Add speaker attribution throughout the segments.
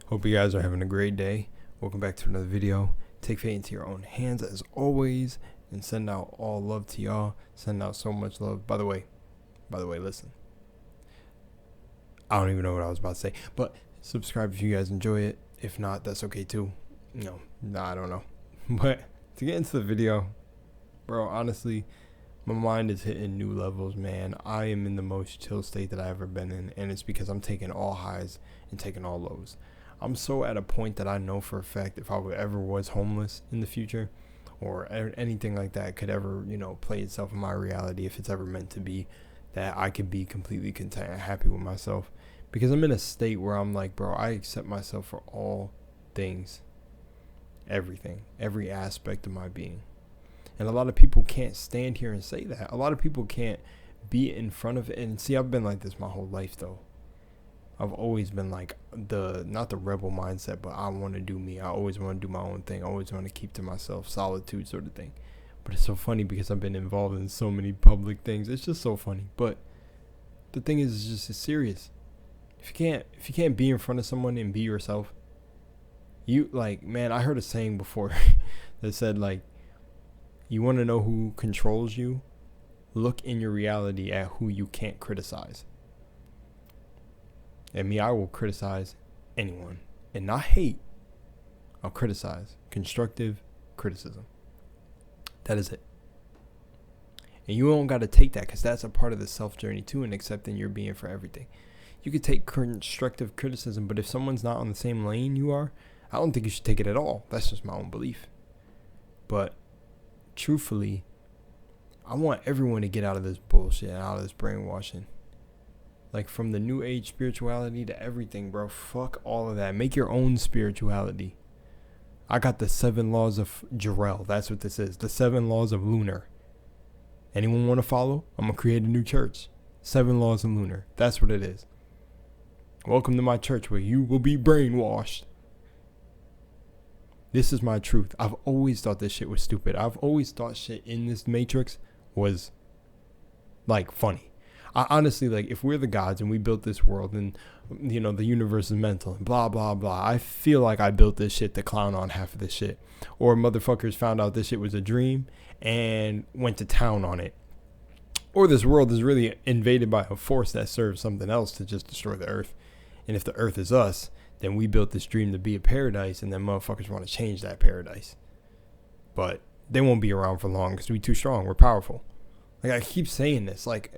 Speaker 1: Hope you guys are having a great day. Welcome back to another video. Take fate into your own hands as always, and send out all love to y'all. Send out so much love. By the way, listen. I don't even know what I was about to say, but subscribe if you guys enjoy it. If not, that's okay too. I don't know. But to get into the video, bro, honestly, my mind is hitting new levels, man. I am in the most chill state that I've ever been in, and it's because I'm taking all highs and taking all lows. I'm so at a point that I know for a fact if I ever was homeless in the future or anything like that could ever, play itself in my reality, if it's ever meant to be, that I could be completely content and happy with myself. Because I'm in a state where I'm like, bro, I accept myself for all things, everything, every aspect of my being. And a lot of people can't stand here and say that. A lot of people can't be in front of it. And see, I've been like this my whole life, though. I've always been like not the rebel mindset, but I want to do me. I always want to do my own thing. I always want to keep to myself, solitude sort of thing. But it's so funny because I've been involved in so many public things. It's just so funny. But the thing is, it's serious. If you can't be in front of someone and be yourself, man, I heard a saying before that said, like, you want to know who controls you? Look in your reality at who you can't criticize. And me, I will criticize anyone. And not hate. I'll criticize. Constructive criticism. That is it. And you don't got to take that, because that's a part of the self journey too, and accepting your being for everything. You could take constructive criticism, but if someone's not on the same lane you are, I don't think you should take it at all. That's just my own belief. But truthfully, I want everyone to get out of this bullshit, out of this brainwashing. Like, from the new age spirituality to everything, bro. Fuck all of that. Make your own spirituality. I got the 7 laws of Jarrell. That's what this is. The 7 laws of Lunar. Anyone want to follow? I'm going to create a new church. 7 laws of Lunar. That's what it is. Welcome to my church where you will be brainwashed. This is my truth. I've always thought this shit was stupid. I've always thought shit in this matrix was, like, funny. I honestly, like, if we're the gods and we built this world and, the universe is mental and blah, blah, blah, I feel like I built this shit to clown on half of this shit. Or motherfuckers found out this shit was a dream and went to town on it. Or this world is really invaded by a force that serves something else to just destroy the earth. And if the earth is us, then we built this dream to be a paradise, and then motherfuckers want to change that paradise. But they won't be around for long because we're too strong. We're powerful. Like, I keep saying this, like...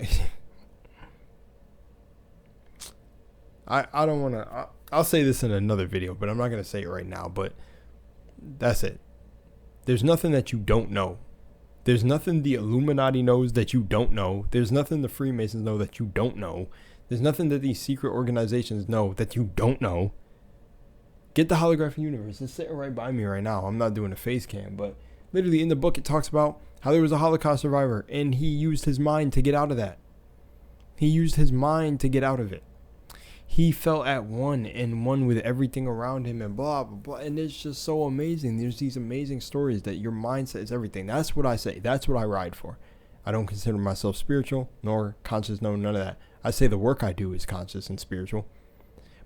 Speaker 1: I don't want to... I'll say this in another video, but I'm not going to say it right now, but that's it. There's nothing that you don't know. There's nothing the Illuminati knows that you don't know. There's nothing the Freemasons know that you don't know. There's nothing that these secret organizations know that you don't know. Get the holographic universe. It's sitting right by me right now. I'm not doing a face cam, but literally in the book it talks about how there was a Holocaust survivor, and he used his mind to get out of that. He used his mind to get out of it. He felt at one with everything around him and blah, blah, blah. And it's just so amazing. There's these amazing stories that your mindset is everything. That's what I say. That's what I ride for. I don't consider myself spiritual nor conscious, no, none of that. I say the work I do is conscious and spiritual.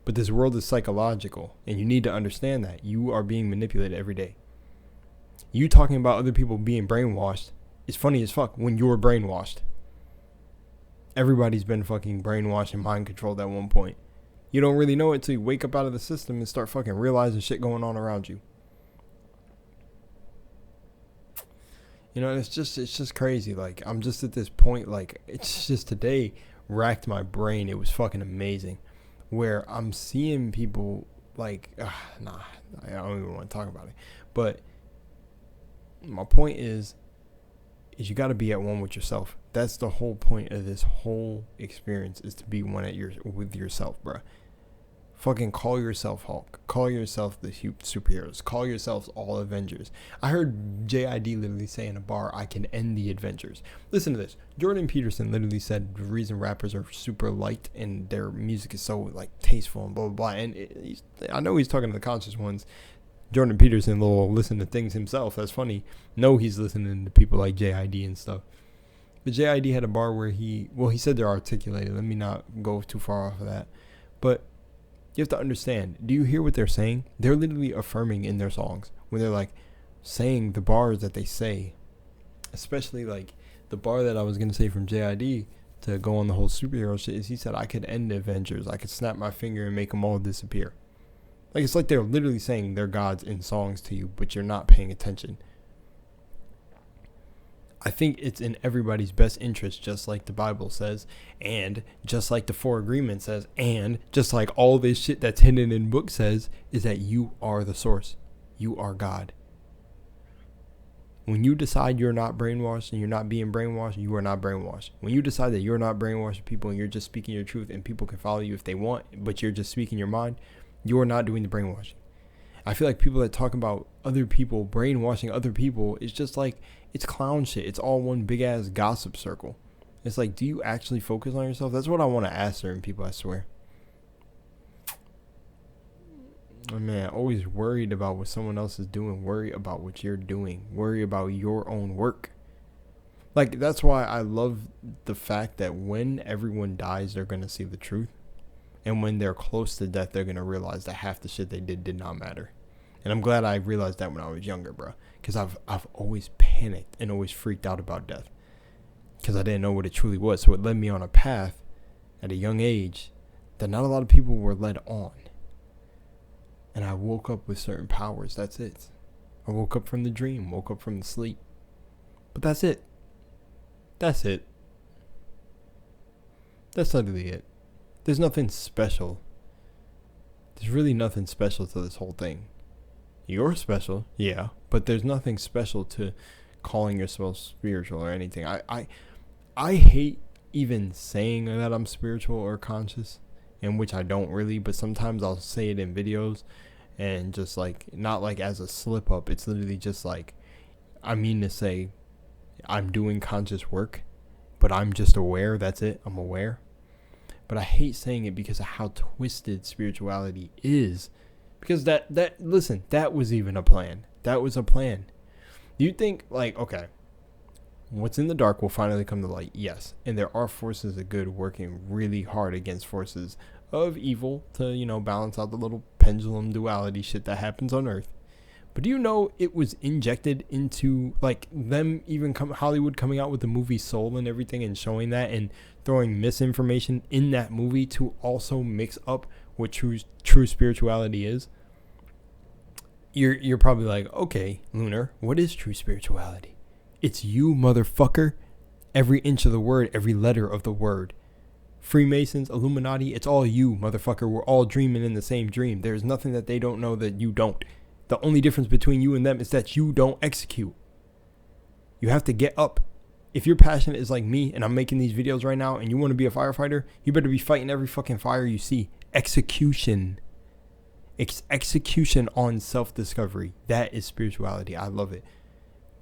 Speaker 1: But this world is psychological, and you need to understand that. You are being manipulated every day. You talking about other people being brainwashed is funny as fuck when you're brainwashed. Everybody's been fucking brainwashed and mind controlled at one point. You don't really know it till you wake up out of the system and start fucking realizing shit going on around you. It's just crazy. Like, I'm just at this point, like, it's just today racked my brain. It was fucking amazing. Where I'm seeing people like, I don't even want to talk about it. But my point is you got to be at one with yourself. That's the whole point of this whole experience, is to be one with yourself, bro. Fucking call yourself Hulk. Call yourself the superheroes. Call yourselves all Avengers. I heard JID literally say in a bar, I can end the Avengers. Listen to this. Jordan Peterson literally said the reason rappers are super liked and their music is so, like, tasteful and blah, blah, blah. And I know he's talking to the conscious ones. Jordan Peterson will listen to things himself. That's funny. No, he's listening to people like JID and stuff. But JID had a bar where he said they're articulated. Let me not go too far off of that. But You have to understand. Do you hear what they're saying? They're literally affirming in their songs when they're like saying the bars that they say. Especially like the bar that I was going to say from JID to go on the whole superhero shit is he said, I could end the Avengers. I could snap my finger and make them all disappear. Like, it's like they're literally saying they're gods in songs to you, but you're not paying attention. I think it's in everybody's best interest, just like the Bible says, and just like the Four Agreements says, and just like all this shit that's hidden in books says, is that you are the source. You are God. When you decide you're not brainwashed and you're not being brainwashed, you are not brainwashed. When you decide that you're not brainwashing people and you're just speaking your truth and people can follow you if they want, but you're just speaking your mind, you are not doing the brainwashing. I feel like people that talk about other people brainwashing other people is just like, it's clown shit. It's all one big ass gossip circle. It's like, do you actually focus on yourself? That's what I want to ask certain people, I swear. Oh, man, always worried about what someone else is doing. Worry about what you're doing. Worry about your own work. Like, that's why I love the fact that when everyone dies, they're going to see the truth. And when they're close to death, they're going to realize that half the shit they did not matter. And I'm glad I realized that when I was younger, bro. Because I've always panicked and always freaked out about death. Because I didn't know what it truly was. So it led me on a path at a young age that not a lot of people were led on. And I woke up with certain powers. That's it. I woke up from the dream. Woke up from the sleep. But that's it. That's it. That's literally it. There's nothing special. There's really nothing special to this whole thing. You're special, yeah, but there's nothing special to calling yourself spiritual or anything. I hate even saying that I'm spiritual or conscious, in which I don't really, but sometimes I'll say it in videos and just like, not like as a slip up. It's literally just like, I mean to say I'm doing conscious work, but I'm just aware. That's it. I'm aware. But I hate saying it because of how twisted spirituality is. Because listen, that was even a plan. That was a plan. You think, like, okay, what's in the dark will finally come to light. Yes. And there are forces of good working really hard against forces of evil to, balance out the little pendulum duality shit that happens on Earth. But do you know it was injected into, like, them even Hollywood coming out with the movie Soul and everything and showing that and throwing misinformation in that movie to also mix up what true spirituality is? You're probably like, okay, Lunar, what is true spirituality? It's you, motherfucker. Every inch of the word, every letter of the word. Freemasons, Illuminati, it's all you, motherfucker. We're all dreaming in the same dream. There's nothing that they don't know that you don't. The only difference between you and them is that you don't execute. You have to get up. If your passion is like me and I'm making these videos right now and you want to be a firefighter, you better be fighting every fucking fire you see. Execution. It's execution on self-discovery. That is spirituality. I love it.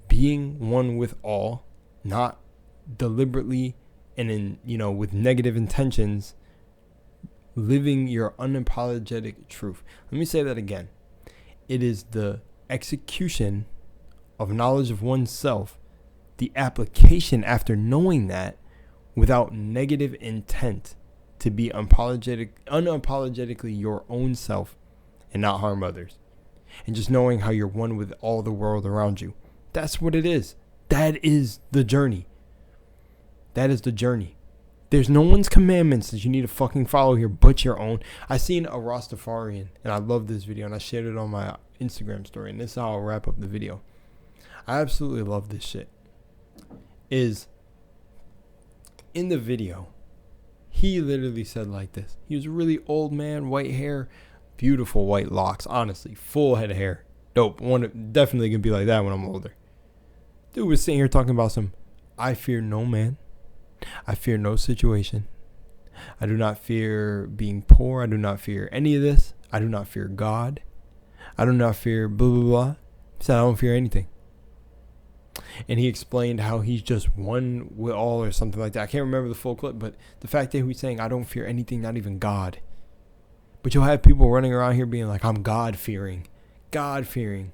Speaker 1: Being one with all, not deliberately and with negative intentions, living your unapologetic truth. Let me say that again. It is the execution of knowledge of oneself, the application after knowing that without negative intent to be unapologetically your own self and not harm others. And just knowing how you're one with all the world around you. That's what it is. That is the journey. That is the journey. There's no one's commandments that you need to fucking follow here but your own. I seen a Rastafarian, and I love this video, and I shared it on my Instagram story, and this is how I'll wrap up the video. I absolutely love this shit. Is in the video, he literally said like this. He was a really old man, white hair, beautiful white locks, honestly, full head of hair. Dope. Definitely gonna be like that when I'm older. Dude was sitting here talking about I fear no man. I fear no situation. I do not fear being poor. I do not fear any of this. I do not fear God. I do not fear blah, blah, blah. He said, I don't fear anything. And he explained how he's just one with all or something like that. I can't remember the full clip, but the fact that he was saying, I don't fear anything, not even God. But you'll have people running around here being like, I'm God-fearing. God-fearing.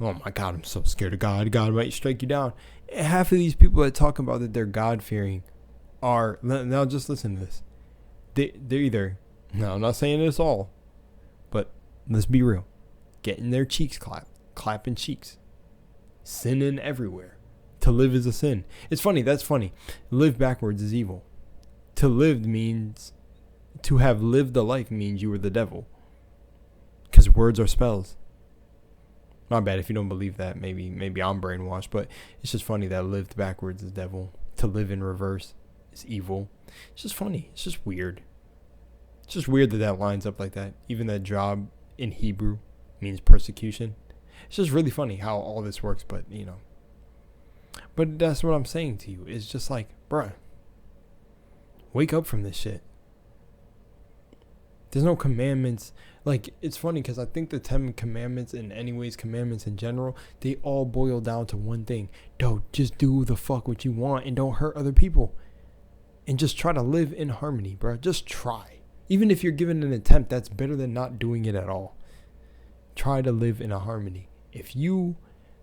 Speaker 1: Oh my God, I'm so scared of God. God might strike you down. Half of these people that talk about that they're God-fearing are, now just listen to this. They're either Now, I'm not saying it's all, but let's be real. Getting their cheeks clapped, clapping cheeks, sinning everywhere. To live is a sin. It's funny. That's funny. Live backwards is evil. To live means, to have lived a life means you were the devil. Because words are spells. My bad if you don't believe that. Maybe I'm brainwashed. But it's just funny that lived backwards is devil. To live in reverse is evil. It's just funny. It's just weird. It's just weird that lines up like that. Even that job in Hebrew means persecution. It's just really funny how all this works. But, you know. But that's what I'm saying to you. It's just like, bruh, wake up from this shit. There's no commandments. Like, it's funny because I think the 10 commandments and anyways commandments in general, they all boil down to one thing. Just do the fuck what you want and don't hurt other people. And just try to live in harmony, bro. Just try. Even if you're given an attempt, that's better than not doing it at all. Try to live in a harmony. If you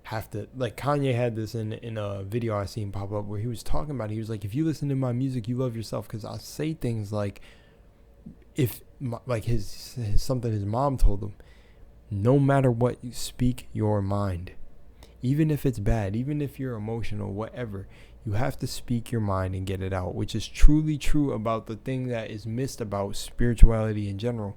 Speaker 1: have to, like Kanye had this in a video I seen pop up where he was talking about it. He was like, if you listen to my music, you love yourself. Because I say things like, like his something his mom told him, no matter what, you speak your mind. Even if it's bad, even if you're emotional, whatever, you have to speak your mind and get it out, which is truly true about the thing that is missed about spirituality in general.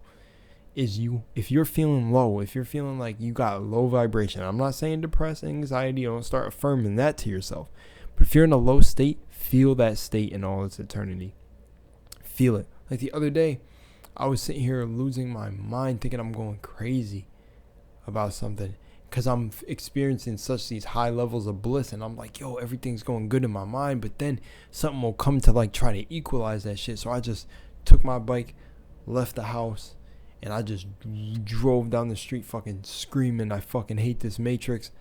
Speaker 1: Is if you're feeling low, if you're feeling like you got low vibration, I'm not saying depressed, anxiety, don't start affirming that to yourself. But if you're in a low state, feel that state in all its eternity. Feel it. Like the other day, I was sitting here losing my mind thinking I'm going crazy about something because I'm experiencing these high levels of bliss, and I'm like, yo, everything's going good in my mind, but then something will come to like try to equalize that shit. So I just took my bike, left the house, and I just drove down the street fucking screaming, I fucking hate this matrix,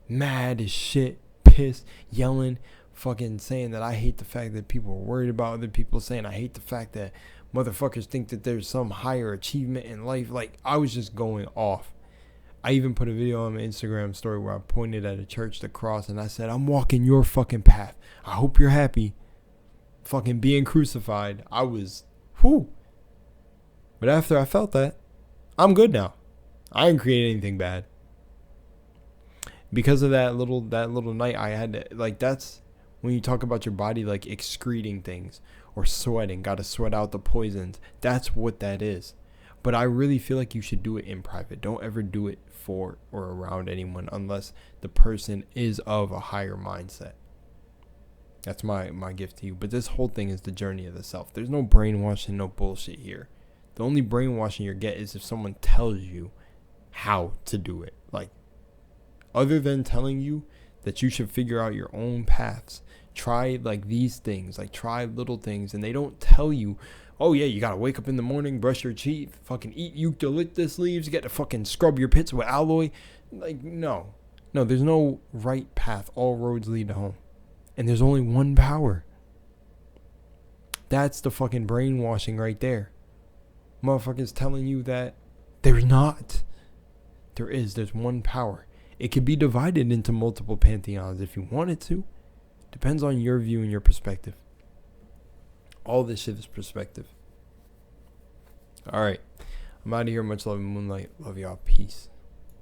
Speaker 1: mad as shit, pissed, yelling, fucking saying that I hate the fact that people are worried about other people, saying I hate the fact that motherfuckers think that there's some higher achievement in life. Like, I was just going off. I even put a video on my Instagram story where I pointed at a church, the cross, and I said, I'm walking your fucking path. I hope you're happy. Fucking being crucified. I was, whew. But after I felt that, I'm good now. I didn't create anything bad. Because of that little night I had to, like, that's when you talk about your body like excreting things or sweating, got to sweat out the poisons. That's what that is. But I really feel like you should do it in private. Don't ever do it for or around anyone unless the person is of a higher mindset. That's my gift to you. But this whole thing is the journey of the self. There's no brainwashing, no bullshit here. The only brainwashing you get is if someone tells you how to do it. Like, other than telling you that you should figure out your own paths, try like these things, like try little things, and they don't tell you, oh yeah, you gotta wake up in the morning, brush your teeth, fucking eat eucalyptus leaves, you got to fucking scrub your pits with aloe. Like, no, there's no right path. All roads lead to home, and there's only one power. That's the fucking brainwashing right there. Motherfuckers telling you that there's not. There's one power. It could be divided into multiple pantheons if you wanted to. Depends on your view and your perspective. All this shit is perspective. All right. I'm out of here. Much love and moonlight. Love y'all. Peace.